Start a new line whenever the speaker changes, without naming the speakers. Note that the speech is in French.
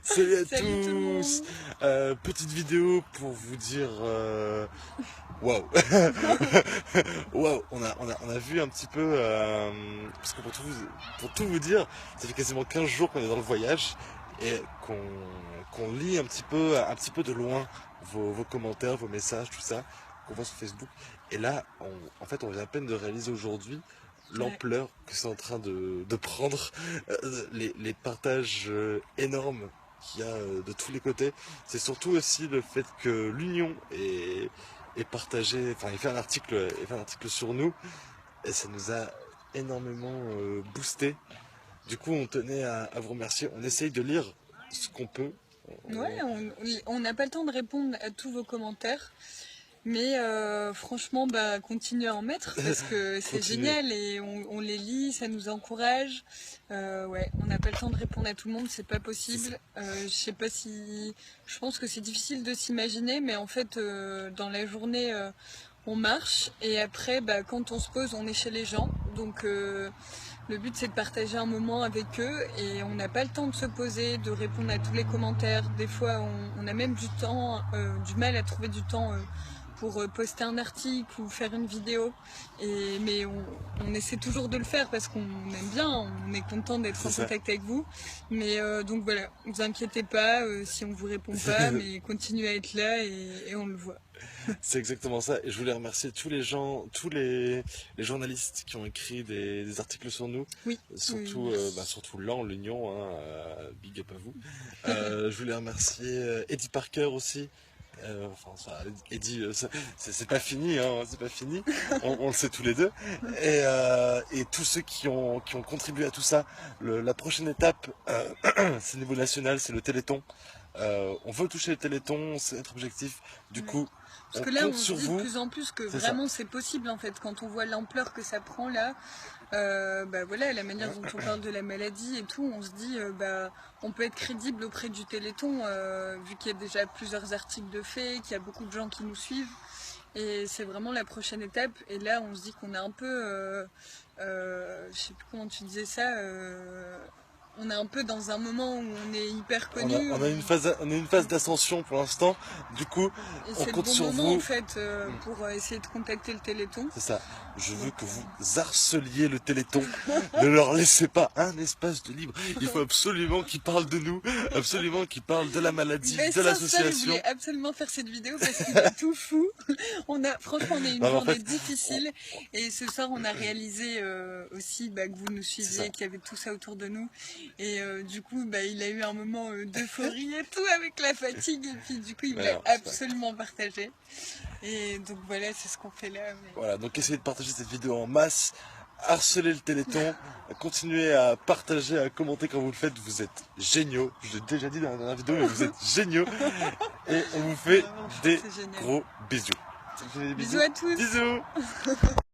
Salut à
Salut tout le
tous.
monde.
Petite vidéo pour vous dire waouh. Waouh, on a vu un petit peu parce que pour tout vous dire, ça fait quasiment 15 jours qu'on est dans le voyage et qu'on lit un petit peu de loin vos commentaires, vos messages, tout ça, qu'on voit sur Facebook. Et là, en fait, on vient à peine de réaliser aujourd'hui
Ouais.
l'ampleur que c'est en train de prendre, les partages énormes qu'il y a de tous les côtés. C'est surtout aussi le fait que l'Union est partagée, enfin il fait un article sur nous, et ça nous a énormément boosté. Du coup, on tenait à vous remercier. On essaye de lire ce qu'on peut.
Ouais, on n'a pas le temps de répondre à tous vos commentaires, mais franchement, bah, continuez à en mettre parce que c'est
Continuez.
génial et on les lit, ça nous encourage. Ouais, on n'a pas le temps de répondre à tout le monde, c'est pas
C'est ça.
possible. Je sais pas si, je pense que c'est difficile de s'imaginer, mais en fait, dans la journée, on marche et après, bah, quand on se pose, on est chez les gens, donc. Le but c'est de partager un moment avec eux et on n'a pas le temps de se poser, de répondre à tous les commentaires. Des fois on a même du temps, du mal à trouver du temps pour poster un article ou faire une vidéo. Mais on essaie toujours de le faire parce qu'on aime bien, on est content d'être
C'est
en
ça.
contact avec vous. Mais donc voilà, ne vous inquiétez pas si on vous répond pas, mais continuez à être là et on le voit.
C'est exactement ça. Et je voulais remercier tous les gens, les journalistes qui ont écrit des articles sur nous.
Oui, oui,
Surtout,
merci.
surtout l'Union, hein, big up à vous. Je voulais remercier Eddie Parker aussi. Enfin, ça, Eddie, c'est pas fini, hein, c'est pas fini. On le sait tous les deux. Et tous ceux qui ont contribué à tout ça. La prochaine étape, c'est au niveau national, c'est le Téléthon. On veut toucher le Téléthon, c'est notre objectif. Du
Ouais.
coup,
Parce
on
que là,
compte
on se
sur
dit de
vous.
plus en plus que
C'est ça.
vraiment c'est possible en fait. Quand on voit l'ampleur que ça prend là, bah voilà, la manière dont on parle de la maladie et tout, on se dit bah on peut être crédible auprès du Téléthon vu qu'il y a déjà plusieurs articles de faits, qu'il y a beaucoup de gens qui nous suivent. Et c'est vraiment la prochaine étape. Et là, on se dit qu'on est un peu, je sais plus comment tu disais ça. On est un peu dans un moment où on est hyper connu,
On a une phase d'ascension pour l'instant. Du coup,
et
on
c'est le
compte
bon
sur
moment en
vous.
fait pour essayer de contacter le Téléthon.
C'est ça. Je veux
Donc,
que vous harceliez le Téléthon. Ne leur laissez pas un espace de libre. Il faut absolument qu'ils parlent de nous, absolument qu'ils parlent de la maladie,
mais
de
ça, je
l'association.
voulais absolument faire cette vidéo parce qu'il est tout fou. Franchement, on a eu une
Non, mais en
journée
fait, on-
difficile et ce soir, on a réalisé aussi bah, que vous nous
c'est ça.
suiviez, qu'il y avait tout ça autour de nous. Et du coup, bah, il a eu un moment d'euphorie et tout avec la fatigue. Et puis, du coup, il
Mais
voulait
non, c'est pas.
absolument partager. Et donc, voilà, c'est ce qu'on fait là.
Voilà, donc essayez de partager cette vidéo en masse, harcelez le Téléthon, continuez à partager, à commenter quand vous le faites, vous êtes géniaux. Je l'ai déjà dit dans la dernière vidéo, mais vous êtes géniaux. Et on vous fait
Vraiment,
des
c'est génial.
gros bisous. Ça vous fait des
Bisous
bisous?
à tous!
Bisous!